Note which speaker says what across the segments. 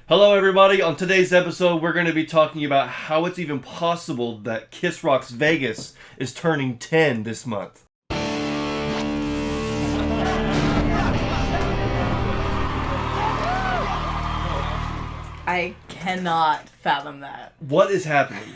Speaker 1: Hello everybody, on today's episode we're going to be talking about how it's even possible that Kiss Rocks Vegas is turning 10 this month.
Speaker 2: I cannot fathom that.
Speaker 1: What is happening?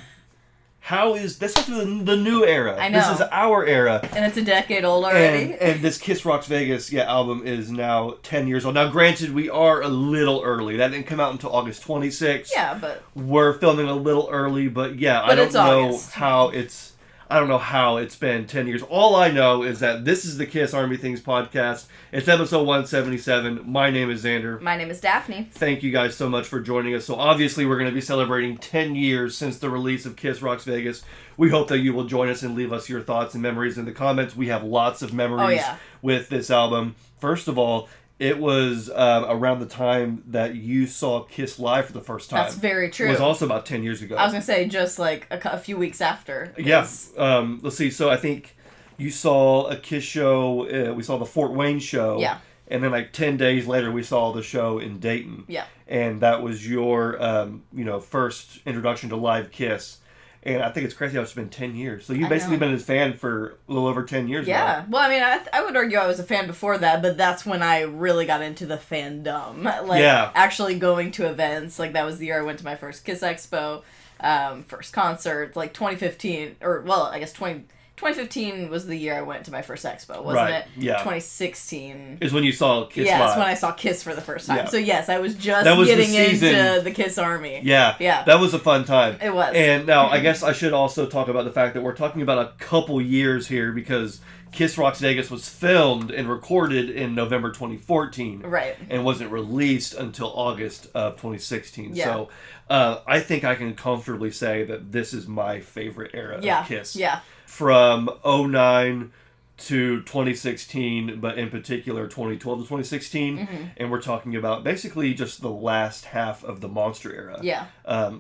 Speaker 1: This is the new era.
Speaker 2: I know.
Speaker 1: This is our era.
Speaker 2: And it's a decade old already.
Speaker 1: And this Kiss Rocks Vegas album is now 10 years old. Now granted, we are a little early. That didn't come out until August 26th.
Speaker 2: Yeah, but...
Speaker 1: We're filming a little early, but yeah, I don't know how it's been 10 years. All I know is that this is the Kiss Army Things podcast. It's episode 177. My name is Xander.
Speaker 2: My name is Daphne.
Speaker 1: Thank you guys so much for joining us. So obviously we're going to be celebrating 10 years since the release of Kiss Rocks Vegas. We hope that you will join us and leave us your thoughts and memories in the comments. We have lots of memories with this album. First of all, it was around the time that you saw Kiss live for the first time.
Speaker 2: That's very true.
Speaker 1: It was also about 10 years ago.
Speaker 2: I was going to say just like a few weeks after.
Speaker 1: Yeah. Let's see. So I think you saw a Kiss show. We saw the Fort Wayne show.
Speaker 2: Yeah.
Speaker 1: And then like 10 days later, we saw the show in Dayton.
Speaker 2: Yeah.
Speaker 1: And that was your, first introduction to live Kiss. And I think it's crazy how it's been 10 years. So you've basically been a fan for a little over 10 years now.
Speaker 2: Yeah. Well, I mean, I would argue I was a fan before that, but that's when I really got into the fandom. Actually going to events. Like, that was the year I went to my first Kiss Expo, first concert. Like, 2015, 2015 was the year I went to my first Expo, wasn't it?
Speaker 1: Yeah.
Speaker 2: 2016
Speaker 1: is when you saw Kiss live.
Speaker 2: Yeah, that's when I saw Kiss for the first time. Yeah. So yes, I was just getting into the Kiss Army.
Speaker 1: Yeah. Yeah. That was a fun time.
Speaker 2: It was.
Speaker 1: And now, I guess I should also talk about the fact that we're talking about a couple years here because Kiss Rocks Vegas was filmed and recorded in November 2014.
Speaker 2: Right.
Speaker 1: And wasn't released until August of 2016.
Speaker 2: Yeah.
Speaker 1: So I think I can comfortably say that this is my favorite era of Kiss.
Speaker 2: Yeah.
Speaker 1: From 2009 to 2016, but in particular 2012 to 2016. Mm-hmm. And we're talking about basically just the last half of the Monster era.
Speaker 2: Yeah.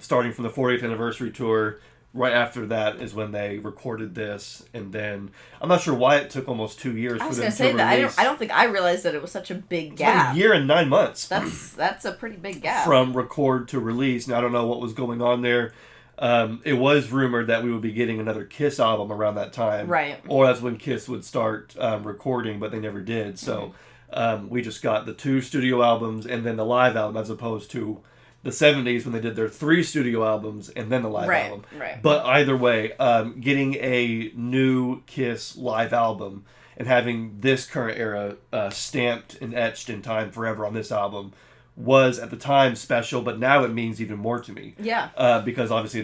Speaker 1: Starting from the 40th anniversary tour. Right after that is when they recorded this, and then I'm not sure why it took almost 2 years for them to release. I was going to say that.
Speaker 2: I don't think I realized that it was such a big gap.
Speaker 1: It's like a year and 9 months.
Speaker 2: That's a pretty big gap.
Speaker 1: From record to release. Now, I don't know what was going on there. It was rumored that we would be getting another Kiss album around that time.
Speaker 2: Right.
Speaker 1: Or that's when Kiss would start recording, but they never did. So we just got the 2 studio albums and then the live album as opposed to the 70s when they did their 3 studio albums and then the live album.
Speaker 2: Right.
Speaker 1: But either way, getting a new Kiss live album and having this current era stamped and etched in time forever on this album was at the time special, but now it means even more to me.
Speaker 2: Yeah.
Speaker 1: Because obviously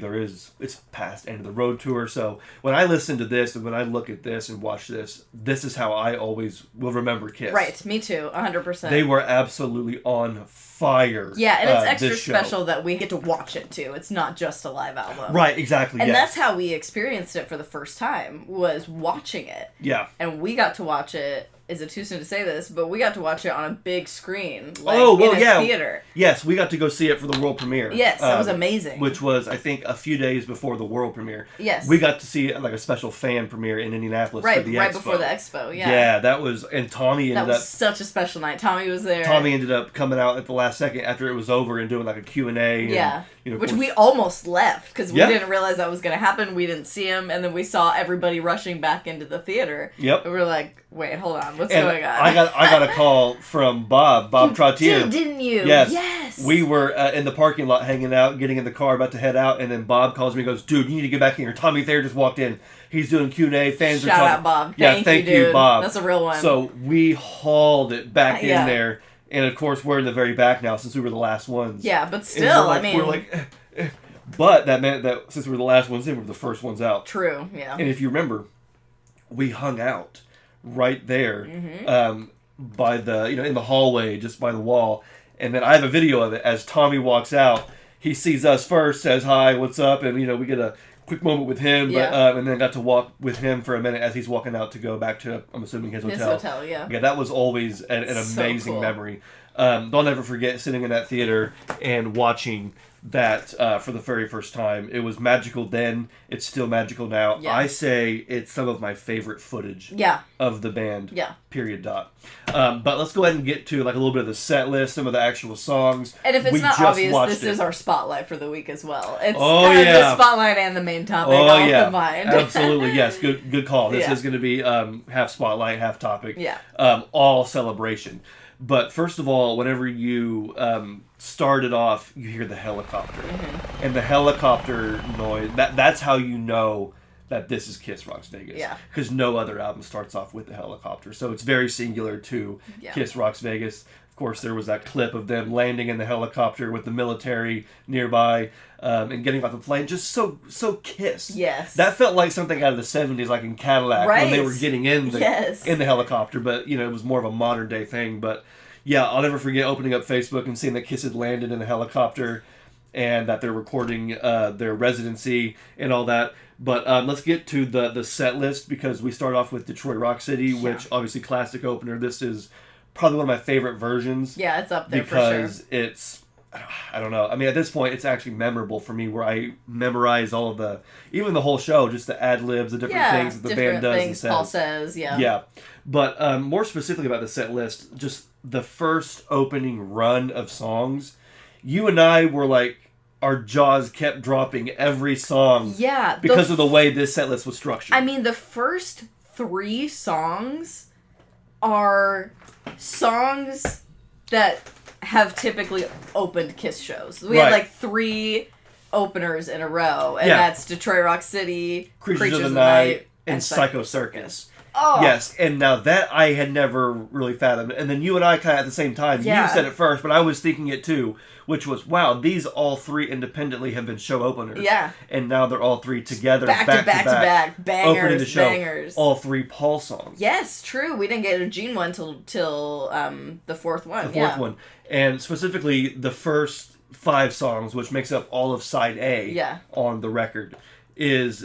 Speaker 1: it's past end of the road tour. So when I listen to this and when I look at this and watch this is how I always will remember Kiss.
Speaker 2: Right. Me too. 100%.
Speaker 1: They were absolutely on fire.
Speaker 2: Yeah, and it's extra special that we get to watch it too. It's not just a live album.
Speaker 1: Right. Exactly.
Speaker 2: And that's how we experienced it for the first time, was watching it.
Speaker 1: Yeah.
Speaker 2: And we got to watch it. Is it too soon to say this? But we got to watch it on a big screen, in a theater.
Speaker 1: Yes, we got to go see it for the world premiere.
Speaker 2: Yes, that was amazing.
Speaker 1: Which was, I think, a few days before the world premiere.
Speaker 2: Yes.
Speaker 1: We got to see like a special fan premiere in Indianapolis for the Expo.
Speaker 2: Right before the Expo, yeah.
Speaker 1: Yeah, that was, and Tommy ended up...
Speaker 2: That was such a special night. Tommy was there.
Speaker 1: Tommy ended up coming out at the last second after it was over and doing like a Q&A.
Speaker 2: Yeah.
Speaker 1: And,
Speaker 2: which we almost left because we didn't realize that was going to happen. We didn't see him, and then we saw everybody rushing back into the theater.
Speaker 1: Yep.
Speaker 2: And we were like, wait, hold on, what's going on?
Speaker 1: I got a call from Bob Trottier.
Speaker 2: Didn't you?
Speaker 1: Yes. We were in the parking lot hanging out, getting in the car, about to head out, and then Bob calls me and goes, dude, you need to get back in here. Tommy Thayer just walked in. He's doing Q&A. Fans are talking.
Speaker 2: Shout out, Bob.
Speaker 1: Thank you, Bob.
Speaker 2: That's a real one.
Speaker 1: So we hauled it back in there. And of course, we're in the very back now since we were the last ones.
Speaker 2: Yeah, but still,
Speaker 1: we're like, but that meant that since we were the last ones in, we were the first ones out.
Speaker 2: True, yeah.
Speaker 1: And if you remember, we hung out right there by the, in the hallway, just by the wall. And then I have a video of it as Tommy walks out. He sees us first, says hi, what's up? And, we get a quick moment with him, and then got to walk with him for a minute as he's walking out to go back to, I'm assuming, his hotel.
Speaker 2: His hotel, yeah.
Speaker 1: Yeah, that was always an amazing memory. I'll never forget sitting in that theater and watching that for the very first time. It was magical then. It's still magical now.
Speaker 2: Yeah.
Speaker 1: I say it's some of my favorite footage of the band.
Speaker 2: Yeah.
Speaker 1: Period. But let's go ahead and get to like a little bit of the set list, some of the actual songs.
Speaker 2: And if it's not obvious, this is our spotlight for the week as well. It's the spotlight and the main topic all combined.
Speaker 1: Absolutely, yes. Good call. This is going to be half spotlight, half topic.
Speaker 2: Yeah.
Speaker 1: All celebration. But first of all, whenever you start it off, you hear the helicopter. Mm-hmm. And the helicopter noise, that's how you know that this is Kiss Rocks Vegas.
Speaker 2: Yeah.
Speaker 1: Because no other album starts off with the helicopter. So it's very singular to Kiss Rocks Vegas. Of course, there was that clip of them landing in the helicopter with the military nearby and getting off the plane. Just so Kiss.
Speaker 2: Yes.
Speaker 1: That felt like something out of the 70s, like in Cadillac, when they were getting in the helicopter. But, it was more of a modern day thing. But, yeah, I'll never forget opening up Facebook and seeing that Kiss had landed in a helicopter and that they're recording their residency and all that. But let's get to the set list, because we start off with Detroit Rock City, which obviously classic opener. This is probably one of my favorite versions.
Speaker 2: Yeah, it's up there for sure.
Speaker 1: Because it's, I don't know. I mean, at this point, it's actually memorable for me, where I memorize all of even the whole show, just the ad-libs, the different things that the band does and says.
Speaker 2: Paul says,
Speaker 1: Yeah. But more specifically about the set list, just the first opening run of songs, you and I were like, our jaws kept dropping every song.
Speaker 2: Yeah.
Speaker 1: Because of the way this set list was structured.
Speaker 2: I mean, the first 3 songs are songs that have typically opened Kiss shows. We had like 3 openers in a row, and that's Detroit Rock City,
Speaker 1: Creatures of the Night, and Psycho Circus.
Speaker 2: Oh.
Speaker 1: Yes, and now that I had never really fathomed. And then you and I kind of at the same time, you said it first, but I was thinking it too, which was, wow, these all 3 independently have been show openers.
Speaker 2: Yeah.
Speaker 1: And now they're all 3 together,
Speaker 2: back to back, bangers,
Speaker 1: opening the show.
Speaker 2: Bangers.
Speaker 1: All 3 Paul songs.
Speaker 2: Yes, true. We didn't get a Gene one till the 4th one.
Speaker 1: The 4th one. And specifically the first 5 songs, which makes up all of side A on the record, is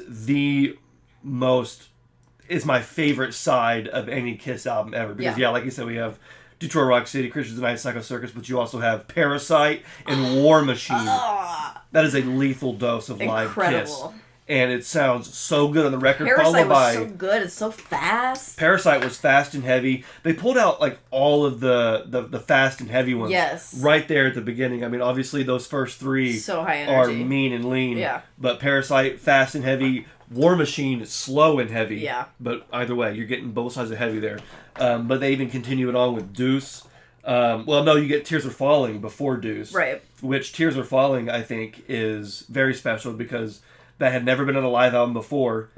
Speaker 1: my favorite side of any Kiss album ever. Because, like you said, we have Detroit Rock City, Creatures of the Night, Psycho Circus, but you also have Parasite and War Machine. That is a lethal dose of live Kiss. And it sounds so good on the record.
Speaker 2: Parasite was so good. It's so fast.
Speaker 1: Parasite was fast and heavy. They pulled out like all of the fast and heavy ones right there at the beginning. I mean, obviously those first 3
Speaker 2: so high
Speaker 1: are
Speaker 2: energy.
Speaker 1: mean and lean.
Speaker 2: Yeah. But
Speaker 1: Parasite, fast and heavy. War Machine is slow and heavy.
Speaker 2: Yeah.
Speaker 1: But either way, you're getting both sides of heavy there. But they even continue it on with Deuce. You get Tears Are Falling before Deuce.
Speaker 2: Right.
Speaker 1: Which Tears Are Falling, I think, is very special because that had never been on a live album before.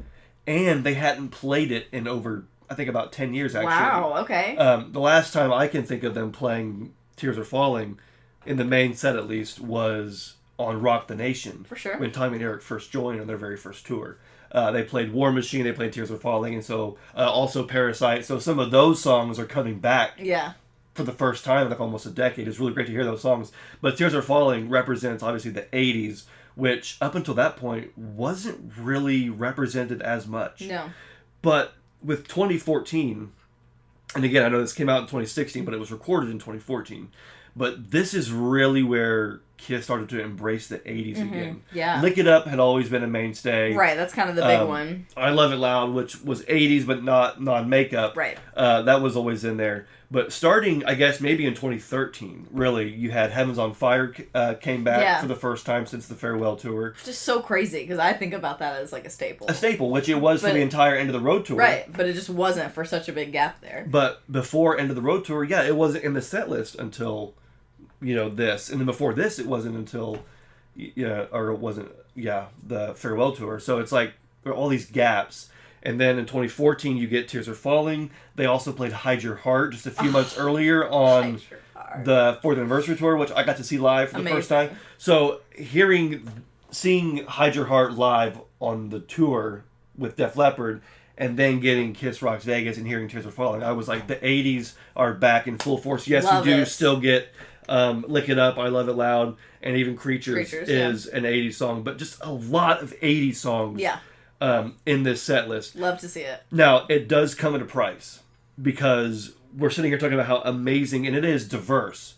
Speaker 1: And they hadn't played it in over, I think, about 10 years, actually.
Speaker 2: Wow, okay.
Speaker 1: The last time I can think of them playing Tears Are Falling, in the main set at least, was on Rock the Nation.
Speaker 2: For sure.
Speaker 1: When Tommy and Eric first joined on their very first tour. They played War Machine, they played Tears Are Falling, and so also Parasite. So some of those songs are coming back for the first time in like almost a decade. It's really great to hear those songs. But Tears Are Falling represents obviously the 80s, which up until that point wasn't really represented as much.
Speaker 2: No.
Speaker 1: But with 2014, and again, I know this came out in 2016, but it was recorded in 2014. But this is really where Kiss started to embrace the 80s again.
Speaker 2: Yeah.
Speaker 1: Lick It Up had always been a mainstay.
Speaker 2: Right, that's kind of the big one.
Speaker 1: I Love It Loud, which was 80s but not non-makeup.
Speaker 2: Right.
Speaker 1: That was always in there. But starting, I guess, maybe in 2013, really, you had Heaven's on Fire came back for the first time since the farewell tour.
Speaker 2: Just so crazy, because I think about that as like a staple.
Speaker 1: A staple, which it was for the entire End of the Road tour.
Speaker 2: Right, but it just wasn't for such a big gap there.
Speaker 1: But before End of the Road tour, it wasn't in the set list until... this. And then before this, it wasn't until, the farewell tour. So it's like, there are all these gaps. And then in 2014, you get Tears Are Falling. They also played Hide Your Heart just a few months earlier on the 4th anniversary tour, which I got to see live for the first time. So seeing Hide Your Heart live on the tour with Def Leppard, and then getting Kiss Rocks Vegas and hearing Tears Are Falling, I was like, the 80s are back in full force. Yes, you do still get Lick It Up, I Love It Loud, and even Creatures is an 80s song, but just a lot of 80s songs in this set list.
Speaker 2: Love to see it.
Speaker 1: Now, it does come at a price, because we're sitting here talking about how amazing, and it is diverse,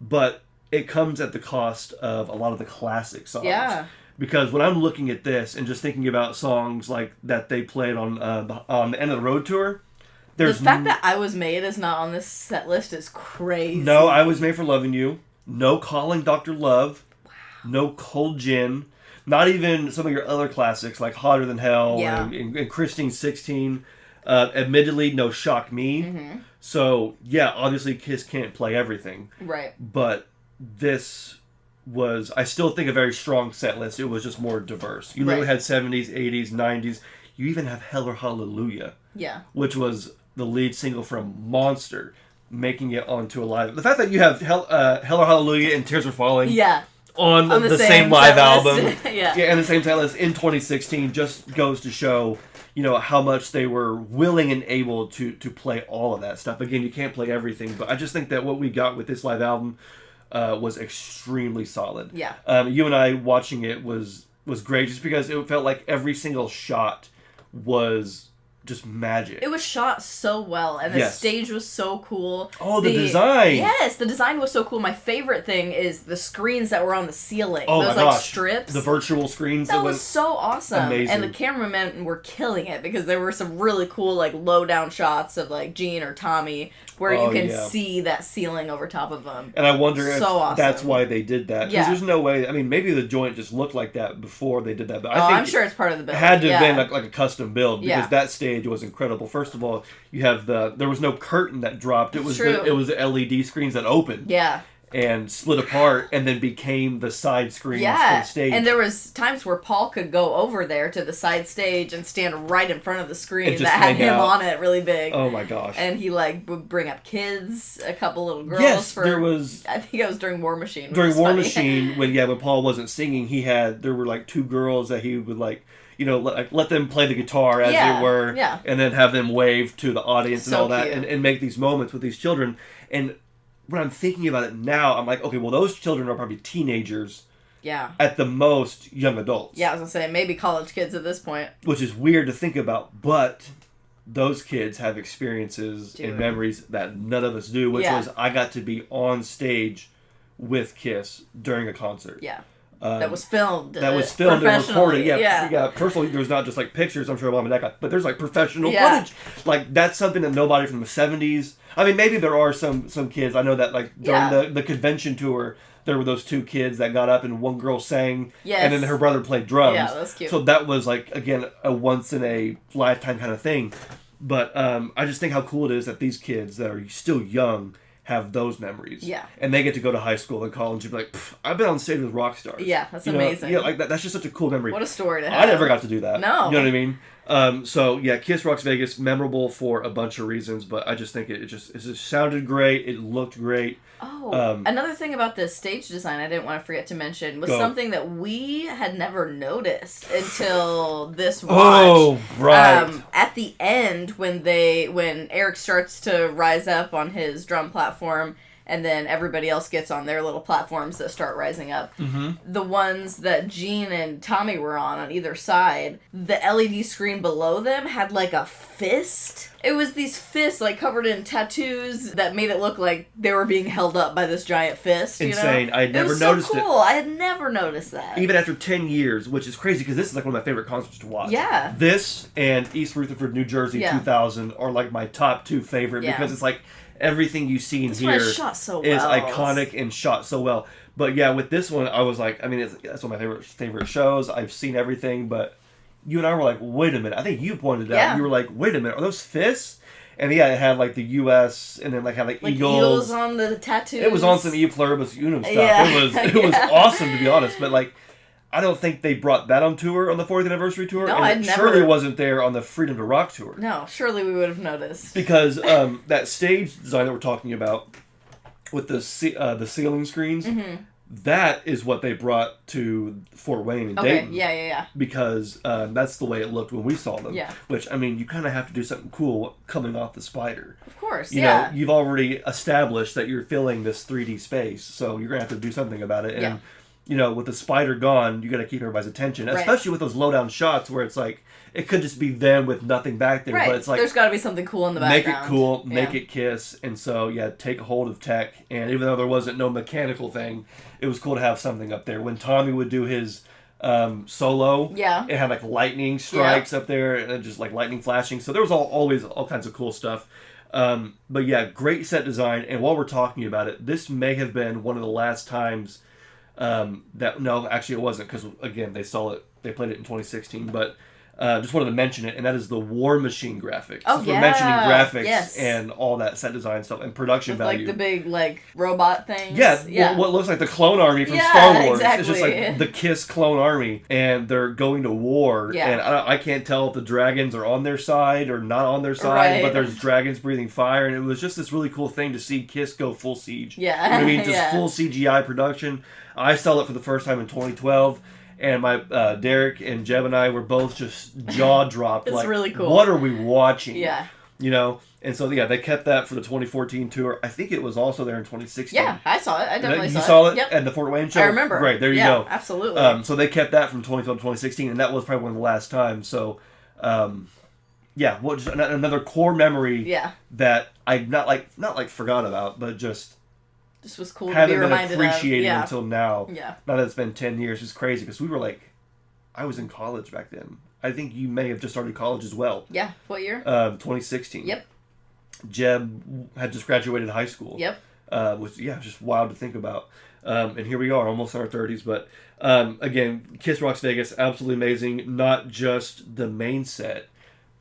Speaker 1: but it comes at the cost of a lot of the classic songs.
Speaker 2: Yeah.
Speaker 1: Because when I'm looking at this and just thinking about songs like that they played on the End of the Road tour,
Speaker 2: the fact that I Was Made is not on this set list is crazy.
Speaker 1: No, I Was Made for Loving You. No Calling Dr. Love. Wow. No Cold Gin. Not even some of your other classics like Hotter Than Hell and Christine 16. Admittedly, no Shock Me. Mm-hmm. So, yeah, obviously Kiss can't play everything.
Speaker 2: Right.
Speaker 1: But this was, I still think, a very strong set list. It was just more diverse. You literally had 70s, 80s, 90s. You even have Hell or Hallelujah. Yeah. Which was the lead single from Monster, making it onto a live. The fact that you have Hell or Hallelujah and Tears Are Falling on the same live album, and the same set list in 2016 just goes to show, you know, how much they were willing and able to play all of that stuff. Again, you can't play everything, but I just think that what we got with this live album was extremely solid. Yeah. You and I watching it was great just because it felt like every single shot was just magic.
Speaker 2: It was shot so well, and the stage was so cool.
Speaker 1: Oh, the design!
Speaker 2: Yes, the design was so cool. My favorite thing is the screens that were on the ceiling.
Speaker 1: Oh
Speaker 2: those
Speaker 1: my gosh.
Speaker 2: Strips.
Speaker 1: The virtual screens.
Speaker 2: That was so awesome.
Speaker 1: Amazing.
Speaker 2: And the cameramen were killing it because there were some really cool like low down shots of like Gene or Tommy where you can see that ceiling over top of them.
Speaker 1: And I wonder if that's why they did that. Because there's no way. I mean, maybe the joint just looked like that before they did that. But I think
Speaker 2: I'm sure it's part of the build.
Speaker 1: It had to have been like a custom build because that stage was incredible. First of all, you have there was no curtain that dropped. It was the LED screens that opened. Yeah. And split apart and then became the side screens for the stage.
Speaker 2: And there was times where Paul could go over there to the side stage and stand right in front of the screen that had him on it really big.
Speaker 1: Oh my gosh.
Speaker 2: And he like would bring up kids, a couple little girls.
Speaker 1: Yes, there was...
Speaker 2: I think it was during War Machine.
Speaker 1: During War Machine, when Paul wasn't singing, there were like two girls that he would like, you know, let them play the guitar as they were. Yeah. And then have them wave to the audience and all that and make these moments with these children. And when I'm thinking about it now, I'm like, okay, well, those children are probably teenagers. Yeah. At the most, young adults.
Speaker 2: Yeah, I was going to say, maybe college kids at this point.
Speaker 1: Which is weird to think about, but those kids have experiences and memories that none of us do, which was I got to be on stage with Kiss during a concert. Yeah.
Speaker 2: That was filmed.
Speaker 1: That was filmed and recorded. Yeah. First of all, there's not just like pictures, I'm sure Mom and Dad got, but there's like professional footage. Like that's something that nobody from the 70s. I mean, maybe there are some kids. I know that like during the convention tour, there were those two kids that got up and one girl sang, and then her brother played drums.
Speaker 2: Yeah, that's cute.
Speaker 1: So that was like again a once in a lifetime kind of thing. But I just think how cool it is that these kids that are still young have those memories. Yeah. And they get to go to high school and college and be like, I've been on stage with rock stars.
Speaker 2: Yeah, that's amazing.
Speaker 1: Yeah, like that's just such a cool memory.
Speaker 2: What a story to have.
Speaker 1: I never got to do that.
Speaker 2: No.
Speaker 1: You know what I mean? So yeah, Kiss Rocks Vegas, memorable for a bunch of reasons, but I just think it just sounded great. It looked great.
Speaker 2: Oh, another thing about this stage design I didn't want to forget to mention was something that we had never noticed until this watch.
Speaker 1: Oh, right.
Speaker 2: At the end, when Eric starts to rise up on his drum platform, and then everybody else gets on their little platforms that start rising up. Mm-hmm. The ones that Gene and Tommy were on either side, the LED screen below them had like a fist. It was these fists like covered in tattoos that made it look like they were being held up by this giant fist.
Speaker 1: Insane.
Speaker 2: You know?
Speaker 1: I had never noticed it.
Speaker 2: It was so cool. I had never noticed that.
Speaker 1: Even after 10 years, which is crazy because this is like one of my favorite concerts to watch. Yeah. This and East Rutherford, New Jersey 2000 are like my top two favorite because it's like everything you see in here is iconic and shot so well. But yeah, with this one, I was like, I mean, that's one of my favorite shows. I've seen everything, but you and I were like, wait a minute. I think you pointed out. You were like, wait a minute, are those fists? And yeah, it had like the U.S. and then like had like eagles
Speaker 2: on the tattoos.
Speaker 1: It was on some E Pluribus Unum stuff. Yeah. It was awesome to be honest. But like, I don't think they brought that on tour on the 40th anniversary tour.
Speaker 2: No,
Speaker 1: and it surely wasn't there on the Freedom to Rock tour.
Speaker 2: No, surely we would have noticed.
Speaker 1: Because that stage design that we're talking about with the ceiling screens, that is what they brought to Fort Wayne and Dayton.
Speaker 2: Yeah.
Speaker 1: Because that's the way it looked when we saw them. Yeah. Which, I mean, you kind of have to do something cool coming off the Spider.
Speaker 2: Of course,
Speaker 1: you know, you've already established that you're filling this 3D space, so you're going to have to do something about it. And with the spider gone, you got to keep everybody's attention, especially with those low down shots where it's like it could just be them with nothing back there, but it's like
Speaker 2: there's got to be something cool in the background.
Speaker 1: Make it cool, make it Kiss, and so take a hold of tech. And even though there wasn't no mechanical thing, it was cool to have something up there. When Tommy would do his solo, it had like lightning strikes up there and just like lightning flashing. So there was always all kinds of cool stuff. But yeah, great set design. And while we're talking about it, this may have been one of the last times actually it wasn't, because again they played it in 2016, but just wanted to mention it, and that is the War Machine graphics.
Speaker 2: Oh,
Speaker 1: we're mentioning graphics and all that set design stuff and production value.
Speaker 2: Like the big robot things.
Speaker 1: Yeah. What looks like the clone army from Star Wars. Exactly. It's just like the Kiss clone army, and they're going to war. Yeah. And I can't tell if the dragons are on their side or not on their side, but there's dragons breathing fire, and it was just this really cool thing to see Kiss go full siege.
Speaker 2: Yeah.
Speaker 1: You know what I mean? Just full CGI production. I saw it for the first time in 2012. And my Derek and Jeb and I were both just jaw dropped.
Speaker 2: It's
Speaker 1: like,
Speaker 2: really cool.
Speaker 1: What are we watching?
Speaker 2: Yeah.
Speaker 1: And so they kept that for the 2014 tour. I think it was also there in 2016.
Speaker 2: Yeah, I saw it. I definitely saw it.
Speaker 1: You saw it?
Speaker 2: Yep.
Speaker 1: At the Fort Wayne show?
Speaker 2: I remember.
Speaker 1: Great, there you go.
Speaker 2: Absolutely.
Speaker 1: So they kept that from 2012 to 2016, and that was probably one of the last times. So, just another core memory that I not forgot about, but just
Speaker 2: was cool to be reminded of.
Speaker 1: Haven't been appreciating until now.
Speaker 2: Yeah.
Speaker 1: Now that it's been 10 years, it's crazy, because we were I was in college back then. I think you may have just started college as well.
Speaker 2: Yeah. What year?
Speaker 1: 2016.
Speaker 2: Yep.
Speaker 1: Jeb had just graduated high school.
Speaker 2: Yep.
Speaker 1: Which, just wild to think about. And here we are, almost in our 30s. But, again, Kiss Rocks Vegas, absolutely amazing. Not just the main set,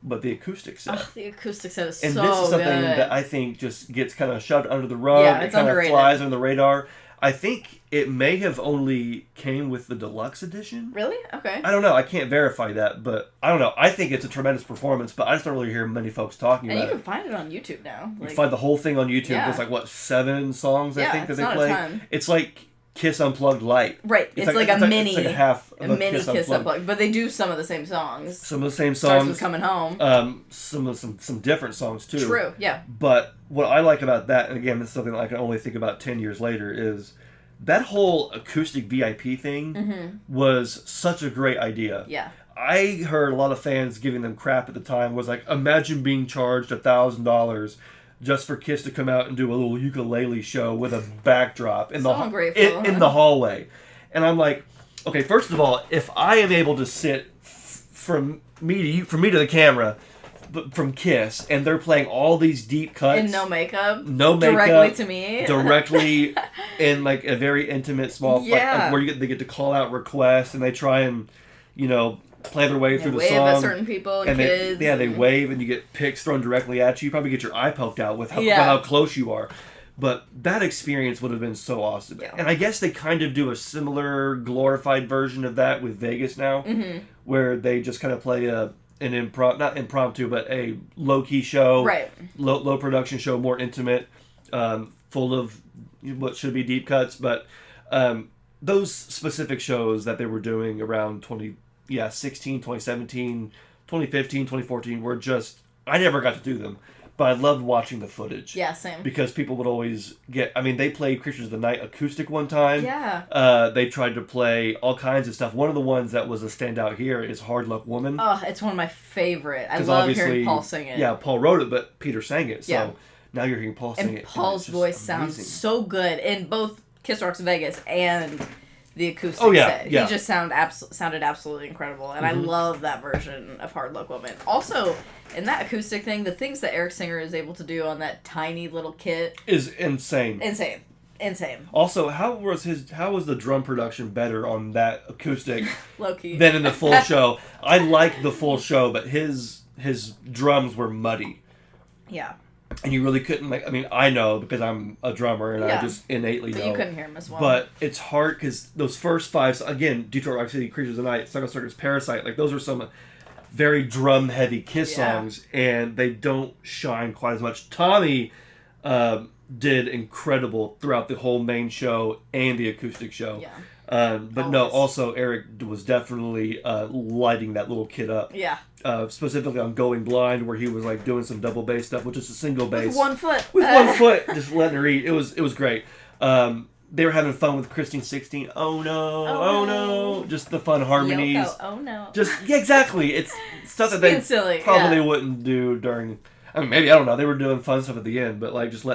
Speaker 1: but the acoustic set.
Speaker 2: Oh, the acoustic set is so good.
Speaker 1: And this is something that I think just gets kind of shoved under the rug.
Speaker 2: Yeah, it's underrated.
Speaker 1: It kind of flies under the radar. I think it may have only came with the deluxe edition.
Speaker 2: Really? Okay.
Speaker 1: I don't know. I can't verify that, but I don't know. I think it's a tremendous performance, but I just don't really hear many folks talking about it.
Speaker 2: And you can find it on YouTube now.
Speaker 1: You can find the whole thing on YouTube.
Speaker 2: Yeah.
Speaker 1: There's 7 songs I think that they play.
Speaker 2: A ton.
Speaker 1: It's like Kiss Unplugged Light.
Speaker 2: Right. It's like a mini.
Speaker 1: It's like a half of
Speaker 2: a mini Kiss Unplugged. But they do some of the same songs.
Speaker 1: Some of the same songs.
Speaker 2: Starts with Coming Home.
Speaker 1: Some different songs too.
Speaker 2: True. Yeah.
Speaker 1: But what I like about that, and again, this is something that I can only think about 10 years later, is that whole acoustic VIP thing was such a great idea.
Speaker 2: Yeah.
Speaker 1: I heard a lot of fans giving them crap at the time. Was like, imagine being charged $1,000 just for Kiss to come out and do a little ukulele show with a backdrop in the hallway. And I'm like, okay, first of all, if I am able to sit from me to the camera, from Kiss, and they're playing all these deep cuts
Speaker 2: and no makeup
Speaker 1: directly
Speaker 2: to me,
Speaker 1: directly in a very intimate small where they get to call out requests, and they try and play their way through the song.
Speaker 2: Wave at certain people and kids.
Speaker 1: They wave, and you get picks thrown directly at you. You probably get your eye poked out with how close you are. But that experience would have been so awesome. Yeah. And I guess they kind of do a similar glorified version of that with Vegas now, where they just kind of play not impromptu, but a low-key show,
Speaker 2: right?
Speaker 1: Low production show, more intimate, full of what should be deep cuts. But those specific shows that they were doing around 2016, 2017, 2015, 2014 were just, I never got to do them, but I loved watching the footage.
Speaker 2: Yeah, same.
Speaker 1: Because people would always they played Creatures of the Night acoustic one time.
Speaker 2: Yeah.
Speaker 1: They tried to play all kinds of stuff. One of the ones that was a standout here is Hard Luck Woman.
Speaker 2: Oh, it's one of my favorite. I love hearing Paul sing it.
Speaker 1: Yeah, Paul wrote it, but Peter sang it. So now you're hearing Paul sing it.
Speaker 2: And Paul's voice sounds so good in both Kiss Rocks Vegas and the acoustic set.
Speaker 1: Yeah.
Speaker 2: He just sounded absolutely incredible. And I love that version of Hard Luck Woman. Also, in that acoustic thing, the things that Eric Singer is able to do on that tiny little kit
Speaker 1: is insane.
Speaker 2: Insane.
Speaker 1: Also, how was the drum production better on that acoustic
Speaker 2: low-key
Speaker 1: than in the full show? I like the full show, but his drums were muddy.
Speaker 2: Yeah.
Speaker 1: And you really couldn't I know because I'm a drummer and I just innately know.
Speaker 2: You couldn't hear him as well.
Speaker 1: But it's hard because those first 5, again, Detroit Rock City, Creatures of the Night, Sucker Circus, Parasite, those are some very drum heavy Kiss songs, and they don't shine quite as much. Tommy did incredible throughout the whole main show and the acoustic show.
Speaker 2: Yeah.
Speaker 1: Also Eric was definitely lighting that little kid up.
Speaker 2: Yeah.
Speaker 1: Specifically on Going Blind, where he was doing some double bass stuff, which is a single bass.
Speaker 2: With one foot.
Speaker 1: With one foot, just letting her eat. It was great. they were having fun with Christine 16. Oh no. Just the fun harmonies.
Speaker 2: Yoko, oh no.
Speaker 1: Just, yeah, exactly. It's stuff that they
Speaker 2: silly,
Speaker 1: probably wouldn't do during, I mean, maybe, I don't know. They were doing fun stuff at the end, but like just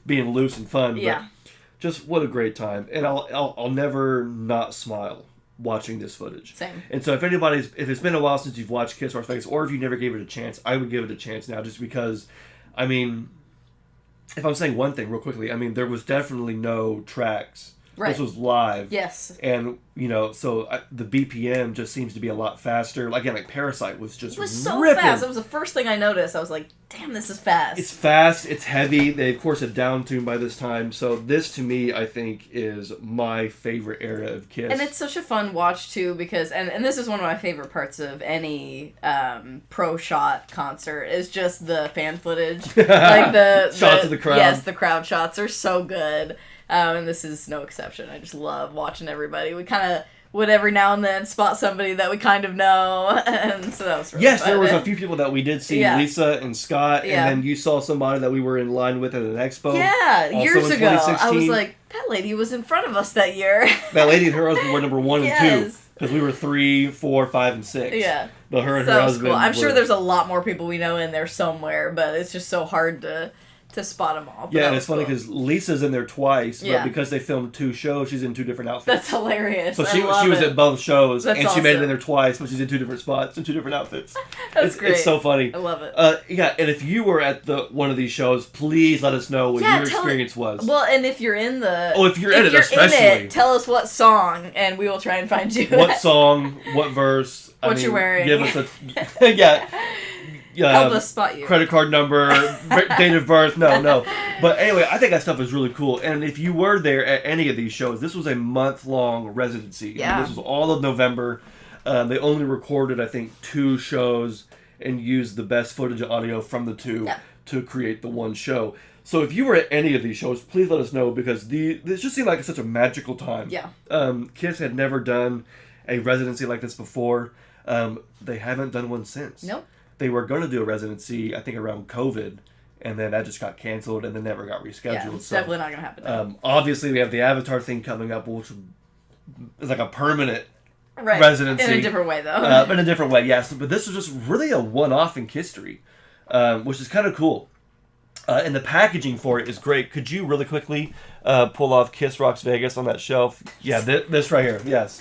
Speaker 1: being loose and fun.
Speaker 2: Yeah.
Speaker 1: But just what a great time. And I'll never not smile watching this footage.
Speaker 2: Same.
Speaker 1: And so if it's been a while since you've watched Kiss Rock Vegas, or if you never gave it a chance, I would give it a chance now, just because, I mean, if I'm saying one thing real quickly, I mean, there was definitely no tracks. Right. This was live.
Speaker 2: Yes.
Speaker 1: And, so the BPM just seems to be a lot faster. Again, like Parasite was just
Speaker 2: so
Speaker 1: ripping.
Speaker 2: fast. That was the first thing I noticed. I was like, damn, this is fast.
Speaker 1: It's fast. It's heavy. They, of course, have down-tuned by this time. So this, to me, I think, is my favorite era of Kiss.
Speaker 2: And it's such a fun watch, too, because... And this is one of my favorite parts of any pro-shot concert, is just the fan footage. Like the
Speaker 1: shots of the crowd.
Speaker 2: Yes, the crowd shots are so good. And this is no exception. I just love watching everybody. We kind of would every now and then spot somebody that we kind of know, and so that was really fun.
Speaker 1: There was a few people that we did see, Lisa and Scott, and then you saw somebody that we were in line with at an expo.
Speaker 2: Yeah, years ago. I was like, that lady was in front of us that year.
Speaker 1: That lady and her husband were number 1 and 2, because we were 3, 4, 5, and 6.
Speaker 2: Yeah.
Speaker 1: But her and her husband.
Speaker 2: Cool. I'm sure there's a lot more people we know in there somewhere, but it's just so hard to spot them all. But
Speaker 1: yeah, and it's funny because Lisa's in there twice, but because they filmed 2 shows, she's in 2 different outfits.
Speaker 2: That's hilarious.
Speaker 1: So she was at both shows, and she made it in there twice, but she's in 2 different spots and 2 different outfits.
Speaker 2: That's great.
Speaker 1: It's so funny.
Speaker 2: I love it.
Speaker 1: And if you were at one of these shows, please let us know what your experience was.
Speaker 2: Well, and if you're in the...
Speaker 1: Oh, if you're in it, especially.
Speaker 2: Tell us what song, and we will try and find you.
Speaker 1: What song, what verse.
Speaker 2: What you're wearing.
Speaker 1: Give us a... Yeah.
Speaker 2: Help us spot you.
Speaker 1: Credit card number, date of birth. No. But anyway, I think that stuff is really cool. And if you were there at any of these shows, this was a month-long residency.
Speaker 2: Yeah.
Speaker 1: This was all of November. They only recorded, I think, 2 shows and used the best footage and audio from the 2 to create the 1 show. So if you were at any of these shows, please let us know, because this just seemed like such a magical time.
Speaker 2: Yeah.
Speaker 1: Kiss had never done a residency like this before. They haven't done one since.
Speaker 2: Nope.
Speaker 1: They were going to do a residency, I think, around COVID, and then that just got canceled and then never got rescheduled.
Speaker 2: Yeah, it's definitely not going to happen.
Speaker 1: Obviously, we have the Avatar thing coming up, which is like a permanent residency.
Speaker 2: In a different way, though.
Speaker 1: In a different way, yes. But this was just really a one-off in history, which is kind of cool. And the packaging for it is great. Could you really quickly pull off Kiss Rocks Vegas on that shelf? Yeah, this right here. Yes.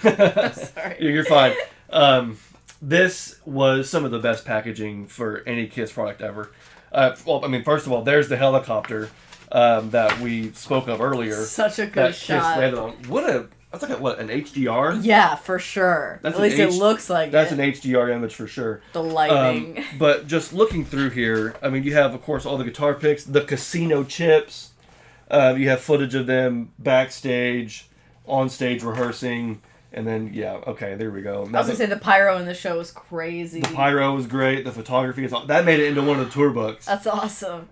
Speaker 2: Sorry.
Speaker 1: You're fine. This was some of the best packaging for any Kiss product ever. Well, I mean, first of all, there's the helicopter that we spoke of earlier.
Speaker 2: Such a good shot.
Speaker 1: Kiss landed on. That's like an HDR?
Speaker 2: Yeah, for sure. At least it looks like
Speaker 1: that's an HDR image for sure.
Speaker 2: The lighting.
Speaker 1: But just looking through here, I mean, you have, of course, all the guitar picks, the casino chips. You have footage of them backstage, on stage rehearsing. And then, there we go.
Speaker 2: I was going to say, the pyro in the show was crazy.
Speaker 1: The pyro was great. The photography that made it into one of the tour books.
Speaker 2: That's awesome.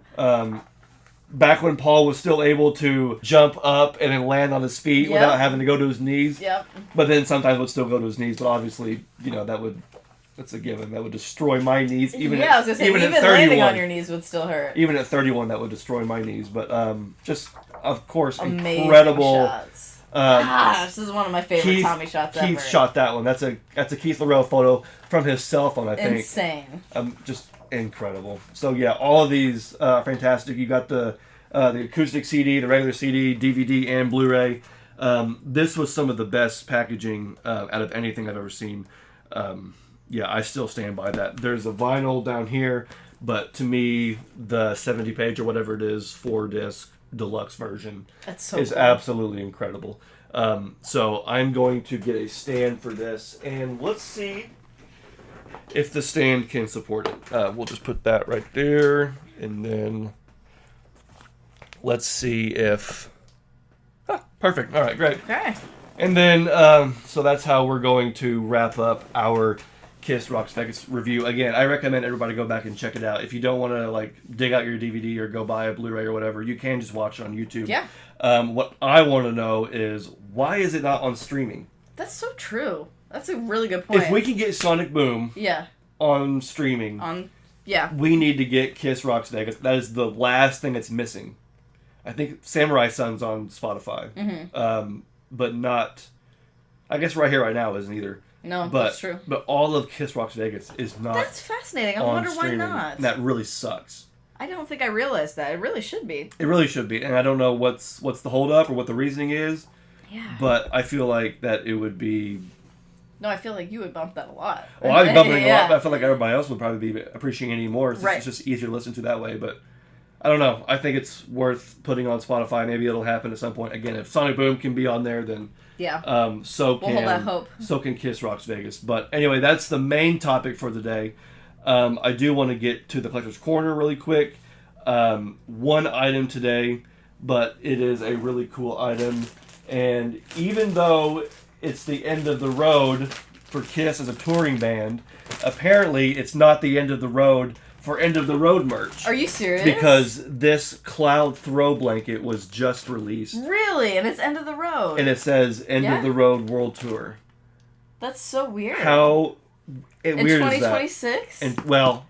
Speaker 1: Back when Paul was still able to jump up and then land on his feet without having to go to his knees.
Speaker 2: Yep.
Speaker 1: But then sometimes would still go to his knees. But obviously, that's a given. That would destroy my knees. Even
Speaker 2: I was going to say, even landing on your knees would still hurt.
Speaker 1: Even at 31, that would destroy my knees. But just, of course,
Speaker 2: amazing
Speaker 1: incredible
Speaker 2: shots. This is one of my favorite Tommy shots ever.
Speaker 1: Keith shot that one. That's a Keith Laurel photo from his cell phone, I think.
Speaker 2: Insane.
Speaker 1: Just incredible. So yeah, all of these fantastic. You got the acoustic CD, the regular CD, DVD, and Blu-ray. This was some of the best packaging out of anything I've ever seen. I still stand by that. There's a vinyl down here, but to me, the 70-page or whatever it is, 4-disc deluxe version is cool. Absolutely incredible. So I'm going to get a stand for this, and let's see if the stand can support it. We'll just put that right there, and then let's see if... perfect. All right, great.
Speaker 2: Okay.
Speaker 1: And then, so that's how we're going to wrap up our Kiss Rocks Vegas review. Again, I recommend everybody go back and check it out. If you don't want to dig out your DVD or go buy a Blu-ray or whatever, you can just watch it on YouTube.
Speaker 2: Yeah.
Speaker 1: What I want to know is, why is it not on streaming?
Speaker 2: That's so true. That's a really good point.
Speaker 1: If we can get Sonic Boom on streaming, we need to get Kiss Rocks Vegas. That is the last thing that's missing. I think Samurai Sun's on Spotify. But not... I guess Right Here, Right Now isn't either.
Speaker 2: No, that's true.
Speaker 1: But all of Kiss Rocks Vegas is not.
Speaker 2: That's fascinating. I wonder
Speaker 1: streaming.
Speaker 2: why not.
Speaker 1: And that really sucks.
Speaker 2: I don't think I realized that. It really should be.
Speaker 1: It really should be, and I don't know what's the holdup or what the reasoning is.
Speaker 2: Yeah.
Speaker 1: But I feel like that it would be.
Speaker 2: No, I feel like you would bump that a lot.
Speaker 1: Well, I'd be bumping it a lot, but I feel like everybody else would probably be appreciating it more. It's just easier to listen to that way, but. I don't know. I think it's worth putting on Spotify. Maybe it'll happen at some point. Again, if Sonic Boom can be on there, then so can
Speaker 2: we'll hold that hope.
Speaker 1: So can Kiss Rocks Vegas. But anyway, that's the main topic for the day. I do want to get to the Collector's Corner really quick. One item today, but it is a really cool item. And even though it's the end of the road for Kiss as a touring band, apparently it's not the end of the road for End of the Road merch.
Speaker 2: Are you serious?
Speaker 1: Because this cloud throw blanket was just released.
Speaker 2: Really? And it's End of the Road.
Speaker 1: And it says End of the Road World Tour.
Speaker 2: That's so weird.
Speaker 1: How
Speaker 2: weird is that? In 2026?
Speaker 1: And well,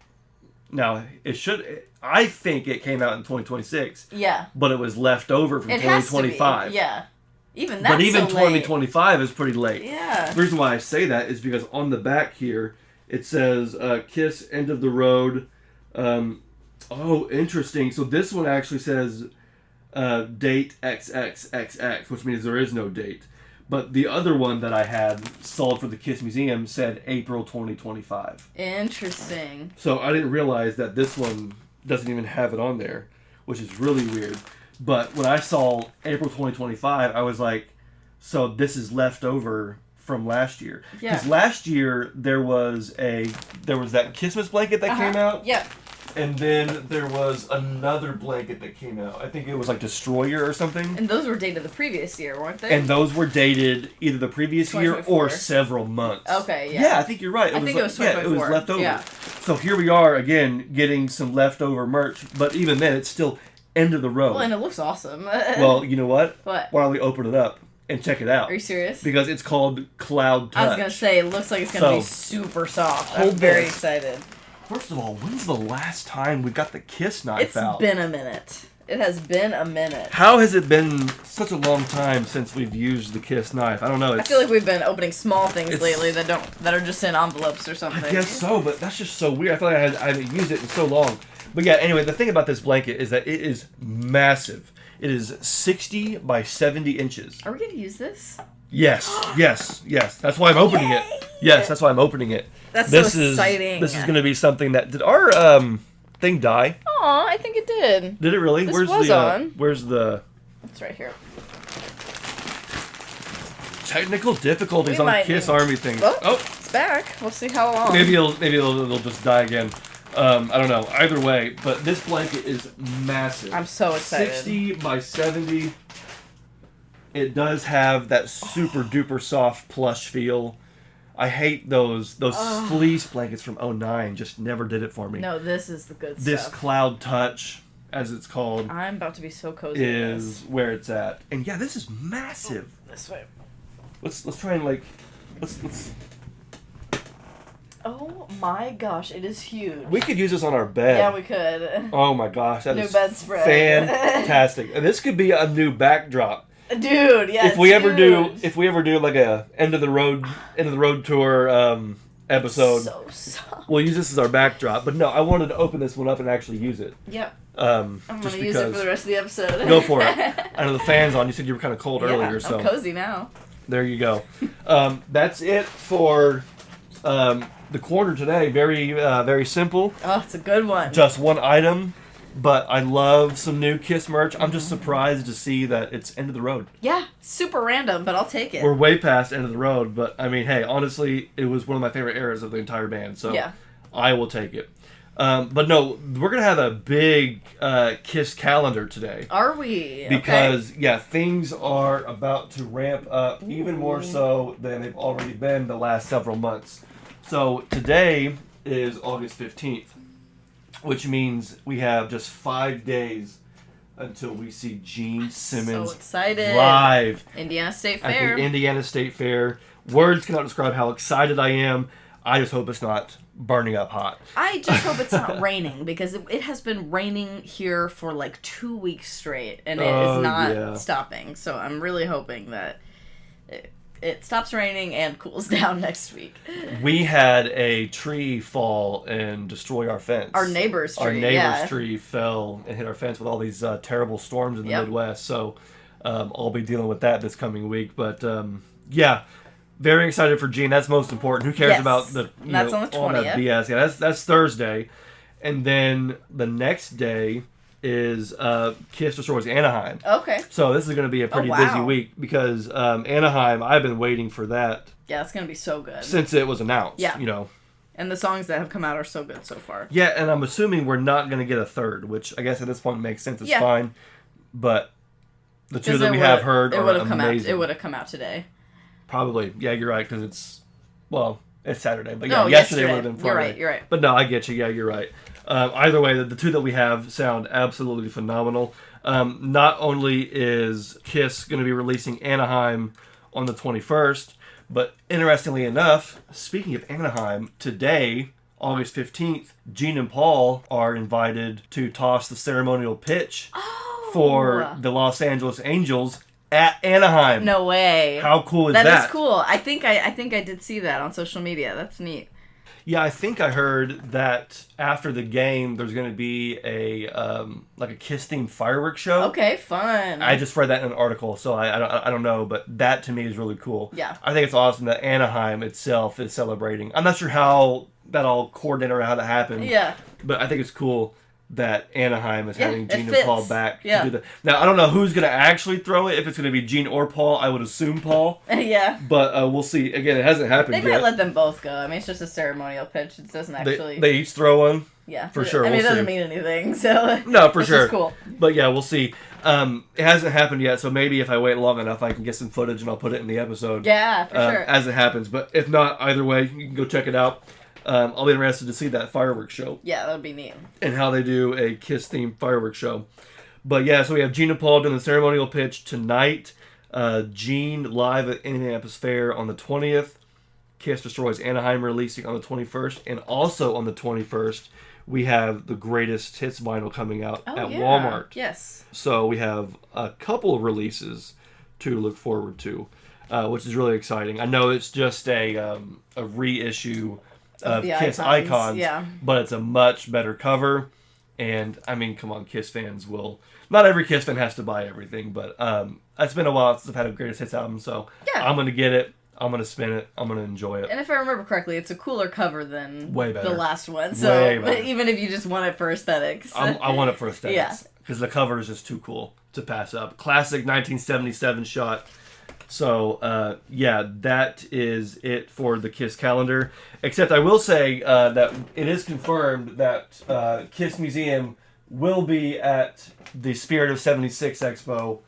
Speaker 1: now it should. I think it came out in 2026.
Speaker 2: Yeah.
Speaker 1: But it was left over from 2025.
Speaker 2: Yeah. Even that's
Speaker 1: But even
Speaker 2: so
Speaker 1: 2025 is pretty late.
Speaker 2: Yeah.
Speaker 1: The reason why I say that is because on the back here it says Kiss End of the Road. Interesting. So this one actually says date XXXX, which means there is no date. But the other one that I had sold for the Kiss Museum said April 2025.
Speaker 2: Interesting.
Speaker 1: So I didn't realize that this one doesn't even have it on there, which is really weird. But when I saw April 2025, I was like, so this is left over from last year. Because last year there was that Christmas blanket that came out.
Speaker 2: Yeah. And
Speaker 1: then there was another blanket that came out. I think it was like Destroyer or something.
Speaker 2: And those were dated the previous year, weren't they?
Speaker 1: And those were dated either the previous year or several months.
Speaker 2: Okay, yeah.
Speaker 1: Yeah, I think you're right.
Speaker 2: I think it was 2024.
Speaker 1: Yeah, it was left over.
Speaker 2: Yeah.
Speaker 1: So here we are again getting some leftover merch, but even then it's still end of the road.
Speaker 2: Well, and it looks awesome.
Speaker 1: Well, you know what?
Speaker 2: What?
Speaker 1: Why don't we open it up and check it out?
Speaker 2: Are you serious?
Speaker 1: Because it's called Cloud Touch.
Speaker 2: I was going to say, it looks like it's going to be super soft. I'm very excited.
Speaker 1: First of all, when's the last time we got the Kiss knife out?
Speaker 2: It's been a minute. It has been a minute.
Speaker 1: How has it been such a long time since we've used the Kiss knife? I don't know.
Speaker 2: I feel like we've been opening small things lately that are just in envelopes or something.
Speaker 1: I guess so, but that's just so weird. I feel like I haven't used it in so long. But yeah, anyway, the thing about this blanket is that it is massive. It is 60 by 70 inches.
Speaker 2: Are we going to use this?
Speaker 1: Yes. That's why I'm opening it. Yes, that's why I'm opening it.
Speaker 2: That's so exciting.
Speaker 1: This is going to be something that... Did our thing die?
Speaker 2: Aw, I think it did.
Speaker 1: Did it really?
Speaker 2: This was on.
Speaker 1: Where's the...
Speaker 2: It's right here.
Speaker 1: Technical difficulties on Kiss Army thing.
Speaker 2: Oh, it's back. We'll see how long.
Speaker 1: Maybe it'll just die again. I don't know. Either way, but this blanket is massive.
Speaker 2: I'm so excited.
Speaker 1: 60 by 70. It does have that super duper soft plush feel. I hate those fleece blankets from 2009. Just never did it for me.
Speaker 2: No, this is the good
Speaker 1: this
Speaker 2: stuff.
Speaker 1: This Cloud Touch, as it's called,
Speaker 2: I'm about to be so cozy.
Speaker 1: Is where it's at. And yeah, this is massive.
Speaker 2: Oh, this way.
Speaker 1: Let's try and let's.
Speaker 2: Oh my gosh, it is huge.
Speaker 1: We could use this on our bed.
Speaker 2: Yeah, we could.
Speaker 1: Oh my gosh, that is
Speaker 2: new bedspread.
Speaker 1: Fantastic. And this could be a new backdrop.
Speaker 2: Dude, yeah.
Speaker 1: If we ever do like a end of the road tour episode,
Speaker 2: so soft.
Speaker 1: We'll use this as our backdrop. But no, I wanted to open this one up and actually use it.
Speaker 2: Yep.
Speaker 1: I'm
Speaker 2: gonna use it for the rest of the episode.
Speaker 1: Go for it. I know the fan's on. You said you were kind of cold earlier, so
Speaker 2: I'm cozy now.
Speaker 1: There you go. That's it for the corner today. Very simple.
Speaker 2: Oh, it's a good one.
Speaker 1: Just one item. But I love some new Kiss merch. I'm just surprised to see that it's end of the road.
Speaker 2: Yeah, super random, but I'll take it.
Speaker 1: We're way past end of the road, but I mean, hey, honestly, it was one of my favorite eras of the entire band, so I will take it. But no, we're going to have a big Kiss calendar today.
Speaker 2: Are we?
Speaker 1: Because, things are about to ramp up even more so than they've already been the last several months. So today is August 15th. Which means we have just 5 days until we see Gene Simmons
Speaker 2: so excited.
Speaker 1: Live
Speaker 2: Indiana State Fair.
Speaker 1: At the Indiana State Fair. Words cannot describe how excited I am. I just hope it's not burning up hot.
Speaker 2: I just hope it's not raining, because it has been raining here for like 2 weeks straight, and it is not stopping. So I'm really hoping that it stops raining and cools down next week.
Speaker 1: We had a tree fall and destroy our fence.
Speaker 2: Our neighbor's tree.
Speaker 1: Our neighbor's tree fell and hit our fence with all these terrible storms in the Midwest. So I'll be dealing with that this coming week. But yeah, very excited for Gene. That's most important. Who cares about the
Speaker 2: that's on the 20th.
Speaker 1: All that BS? Yeah, that's Thursday, and then the next day is Kiss Destroys Anaheim.
Speaker 2: Okay.
Speaker 1: So this is going to be a pretty busy week, because Anaheim, I've been waiting for that.
Speaker 2: Yeah, it's going to be so good.
Speaker 1: Since it was announced,
Speaker 2: yeah.
Speaker 1: you know.
Speaker 2: And the songs that have come out are so good so far.
Speaker 1: Yeah, and I'm assuming we're not going to get a third, which I guess at this point makes sense. It's fine. But the two that we have heard are amazing.
Speaker 2: It would have come out today.
Speaker 1: Probably. Yeah, you're right, because it's Saturday. But yeah, yesterday would have been Friday.
Speaker 2: You're right.
Speaker 1: But no, I get you. Yeah, you're right. Either way, the two that we have sound absolutely phenomenal. Not only is Kiss going to be releasing Anaheim on the 21st, but interestingly enough, speaking of Anaheim, today, August 15th, Gene and Paul are invited to toss the ceremonial pitch for the Los Angeles Angels at Anaheim.
Speaker 2: No way.
Speaker 1: How cool is that?
Speaker 2: That is cool. I think I did see that on social media. That's neat.
Speaker 1: Yeah, I think I heard that after the game, there's going to be a like a Kiss-themed fireworks show.
Speaker 2: Okay, fun.
Speaker 1: I just read that in an article, so I don't know, but that to me is really cool.
Speaker 2: Yeah.
Speaker 1: I think it's awesome that Anaheim itself is celebrating. I'm not sure how that all coordinated or how that happened.
Speaker 2: Yeah.
Speaker 1: But I think it's cool that Anaheim is having Gene and Paul back to do that. Now, I don't know who's going to actually throw it, if it's going to be Gene or Paul. I would assume Paul.
Speaker 2: Yeah.
Speaker 1: But we'll see. Again, it hasn't happened yet.
Speaker 2: They might let them both go. I mean, it's just a ceremonial pitch. It doesn't actually...
Speaker 1: They each throw one?
Speaker 2: Yeah.
Speaker 1: For sure.
Speaker 2: I mean,
Speaker 1: it
Speaker 2: doesn't mean anything, so...
Speaker 1: No, for sure.
Speaker 2: It's cool.
Speaker 1: But yeah, we'll see. It hasn't happened yet, so maybe if I wait long enough, I can get some footage and I'll put it in the episode.
Speaker 2: Yeah, for sure.
Speaker 1: As it happens. But if not, either way, you can go check it out. I'll be interested to see that fireworks show.
Speaker 2: Yeah, that would be neat.
Speaker 1: And how they do a Kiss-themed fireworks show. But yeah, so we have Gene and Paul doing the ceremonial pitch tonight. Gene live at Indianapolis Fair on the 20th. Kiss Destroys Anaheim releasing on the 21st. And also on the 21st, we have the greatest hits vinyl coming out at Walmart.
Speaker 2: Yes.
Speaker 1: So we have a couple of releases to look forward to, which is really exciting. I know it's just a reissue of Kiss Icons, but it's a much better cover. And I mean, come on, Kiss fans will. Not every Kiss fan has to buy everything, but it's been a while since I've had a greatest hits album, so I'm gonna get it. I'm gonna spin it. I'm gonna enjoy it.
Speaker 2: And if I remember correctly, it's a cooler cover than the last one. So even if you just want it for aesthetics,
Speaker 1: I want it for aesthetics because the cover is just too cool to pass up. Classic 1977 shot. So, that is it for the Kiss calendar. Except I will say that it is confirmed that Kiss Museum will be at the Spirit of 76 Expo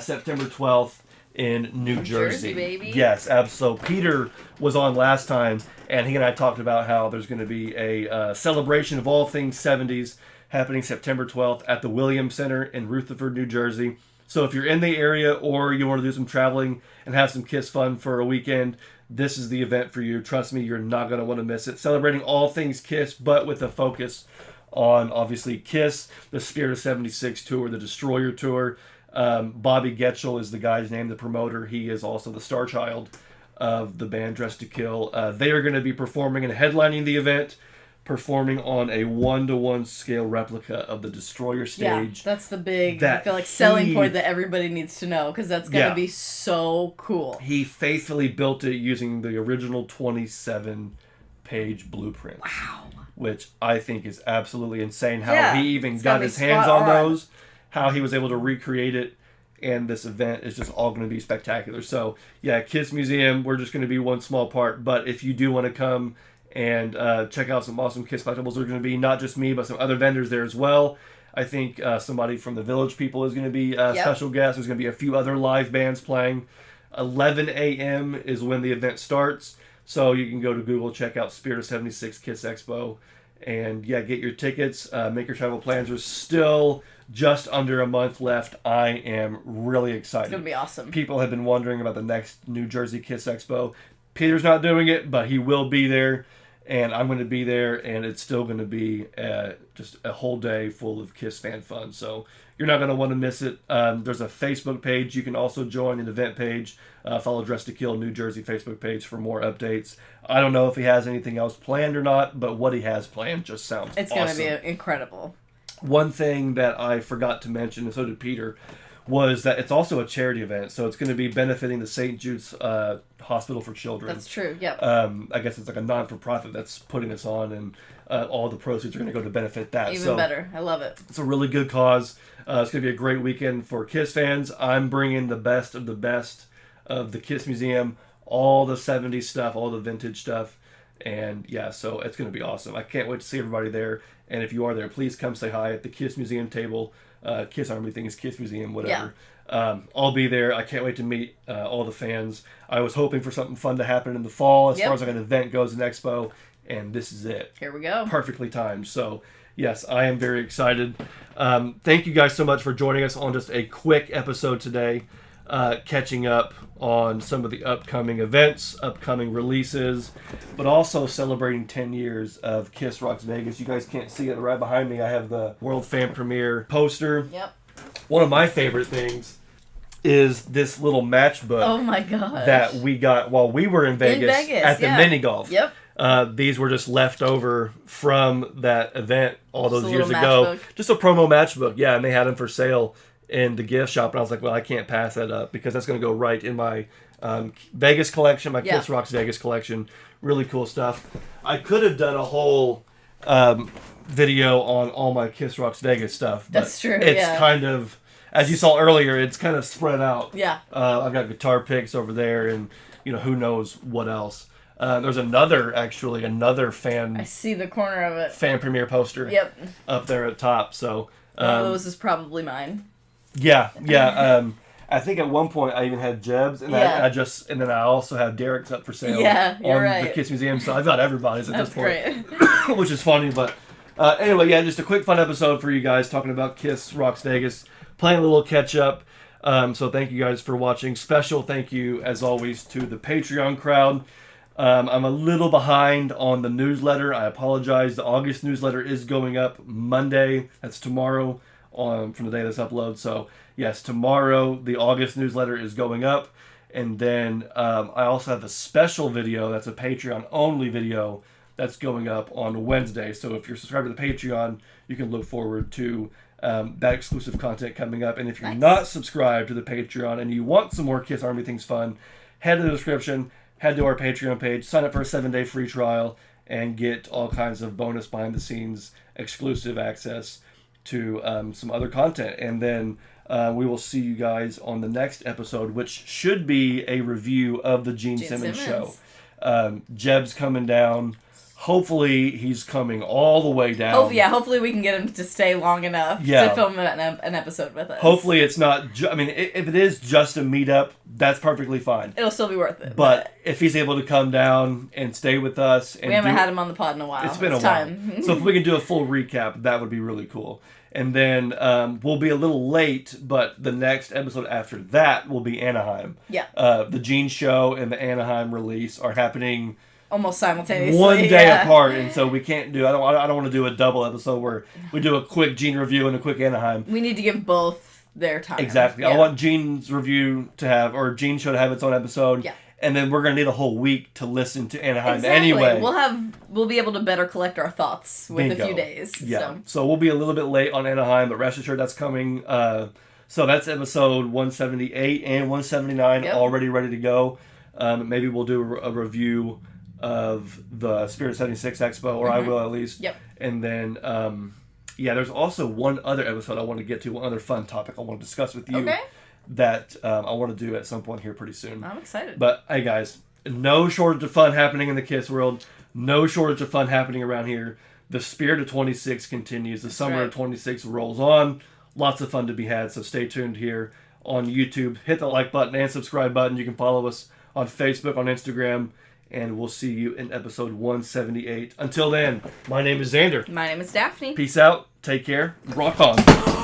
Speaker 1: September 12th in New Jersey.
Speaker 2: Baby.
Speaker 1: Yes, absolutely. Peter was on last time, and he and I talked about how there's going to be a celebration of all things 70s happening September 12th at the Williams Center in Rutherford, New Jersey. So if you're in the area or you want to do some traveling and have some Kiss fun for a weekend, this is the event for you. Trust me, you're not going to want to miss it. Celebrating all things Kiss, but with a focus on, obviously, Kiss, the Spirit of 76 tour, the Destroyer tour. Bobby Getchell is the guy's name, the promoter. He is also the star child of the band Dressed to Kill. They are going to be performing and headlining the event, performing on a 1-to-1 scale replica of the Destroyer stage.
Speaker 2: Yeah, that's the big, I feel like, selling point that everybody needs to know, because that's going to be so cool.
Speaker 1: He faithfully built it using the original 27-page blueprint.
Speaker 2: Wow.
Speaker 1: Which I think is absolutely insane how he even got his hands on those, how he was able to recreate it, and this event is just all going to be spectacular. So, yeah, Kiss Museum, we're just going to be one small part, but if you do want to come and check out some awesome Kiss collectibles. There's going to be not just me, but some other vendors there as well. I think somebody from the Village People is going to be a special guest. There's going to be a few other live bands playing. 11 a.m. is when the event starts. So you can go to Google, check out Spirit of 76 Kiss Expo, and get your tickets. Make your travel plans. There's still just under a month left. I am really excited.
Speaker 2: It's going to be awesome.
Speaker 1: People have been wondering about the next New Jersey Kiss Expo. Peter's not doing it, but he will be there, and I'm going to be there, and it's still going to be just a whole day full of KISS fan fun. So you're not going to want to miss it. There's a Facebook page. You can also join an event page. Follow Dress to Kill New Jersey Facebook page for more updates. I don't know if he has anything else planned or not, but what he has planned just sounds awesome.
Speaker 2: It's going to be incredible.
Speaker 1: One thing that I forgot to mention, and so did Peter, was that it's also a charity event. So it's going to be benefiting the St. Jude's Hospital for Children.
Speaker 2: That's true, yeah.
Speaker 1: I guess it's like a non-for-profit that's putting this on, and all the proceeds are going to go to benefit that.
Speaker 2: Even better. I love it.
Speaker 1: It's a really good cause. It's going to be a great weekend for KISS fans. I'm bringing the best of the KISS Museum, all the 70s stuff, all the vintage stuff. And yeah, so it's going to be awesome. I can't wait to see everybody there. And if you are there, please come say hi at the KISS Museum table. KISS Army things, KISS Museum, whatever. Yeah. I'll be there. I can't wait to meet all the fans. I was hoping for something fun to happen in the fall as far as like an event goes in Expo, and this is it.
Speaker 2: Here we go.
Speaker 1: Perfectly timed. So, yes, I am very excited. Thank you guys so much for joining us on just a quick episode today, catching up on some of the upcoming events, upcoming releases, but also celebrating 10 years of KISS Rocks Vegas. You guys can't see it right behind me. I have the World Fan Premiere poster.
Speaker 2: Yep.
Speaker 1: One of my favorite things is this little matchbook.
Speaker 2: Oh my gosh.
Speaker 1: That we got while we were in Vegas at the mini golf.
Speaker 2: Yep.
Speaker 1: These were just left over from that event all those years ago. Just a promo matchbook. Yeah, and they had them for sale in the gift shop, and I was like, well, I can't pass that up because that's going to go right in my Vegas collection, my KISS Rocks Vegas collection. Really cool stuff. I could have done a whole video on all my KISS Rocks Vegas stuff. But
Speaker 2: that's true.
Speaker 1: It's kind of, as you saw earlier, it's kind of spread out.
Speaker 2: Yeah.
Speaker 1: I've got guitar picks over there, and who knows what else. There's another fan.
Speaker 2: I see the corner of it.
Speaker 1: Fan premiere poster.
Speaker 2: Yep.
Speaker 1: Up there at top. So
Speaker 2: one of those is probably mine.
Speaker 1: Yeah. I think at one point I even had Jeb's, and then I also have Derek's up for sale.
Speaker 2: Yeah, you're
Speaker 1: on the KISS Museum. So I've got everybody's at this point.
Speaker 2: That's great.
Speaker 1: Which is funny, but anyway, yeah, just a quick fun episode for you guys talking about KISS Rocks Vegas, playing a little catch up. So thank you guys for watching. Special thank you as always to the Patreon crowd. I'm a little behind on the newsletter. I apologize. The August newsletter is going up Monday. That's tomorrow from the day this uploads. So yes, tomorrow the August newsletter is going up. And then I also have a special video that's a Patreon only video that's going up on Wednesday. So if you're subscribed to the Patreon, you can look forward to that exclusive content coming up. And if you're not subscribed to the Patreon and you want some more KISS Army Things fun, head to the description, head to our Patreon page, sign up for a 7-day free trial, and get all kinds of bonus behind-the-scenes exclusive access to some other content. And then we will see you guys on the next episode, which should be a review of the Gene Simmons show. Jeb's coming down. Hopefully he's coming all the way down.
Speaker 2: Hopefully we can get him to stay long enough to film an episode with us.
Speaker 1: Hopefully it's not... if it is just a meetup, that's perfectly fine.
Speaker 2: It'll still be worth it.
Speaker 1: But if he's able to come down and stay with us... And
Speaker 2: we haven't had him on the pod in a while.
Speaker 1: It's been a while. So if we can do a full recap, that would be really cool. And then we'll be a little late, but the next episode after that will be Anaheim.
Speaker 2: Yeah.
Speaker 1: The Gene show and the Anaheim release are happening...
Speaker 2: almost simultaneously.
Speaker 1: One day apart, and so we can't do... I don't want to do a double episode where we do a quick Gene review and a quick Anaheim.
Speaker 2: We need to give both their time.
Speaker 1: Exactly. Yeah. I want Gene's review to have... or Gene's show to have its own episode.
Speaker 2: Yeah.
Speaker 1: And then we're going to need a whole week to listen to Anaheim anyway.
Speaker 2: We'll be able to better collect our thoughts with a few days.
Speaker 1: Yeah. So we'll be a little bit late on Anaheim, but rest assured that's coming. So that's episode 178 and 179 already ready to go. Maybe we'll do a review of the Spirit 76 Expo, or I will at least.
Speaker 2: Yep.
Speaker 1: And then, there's also one other episode I want to get to, one other fun topic I want to discuss with you.
Speaker 2: Okay.
Speaker 1: That I want to do at some point here pretty soon.
Speaker 2: I'm excited.
Speaker 1: But, hey guys, no shortage of fun happening in the KISS world. No shortage of fun happening around here. The Spirit of 26 continues. The summer of 26 rolls on. Lots of fun to be had, so stay tuned here on YouTube. Hit the like button and subscribe button. You can follow us on Facebook, on Instagram, and we'll see you in episode 178. Until then, my name is Xander.
Speaker 2: My name is Daphne.
Speaker 1: Peace out. Take care. Rock on.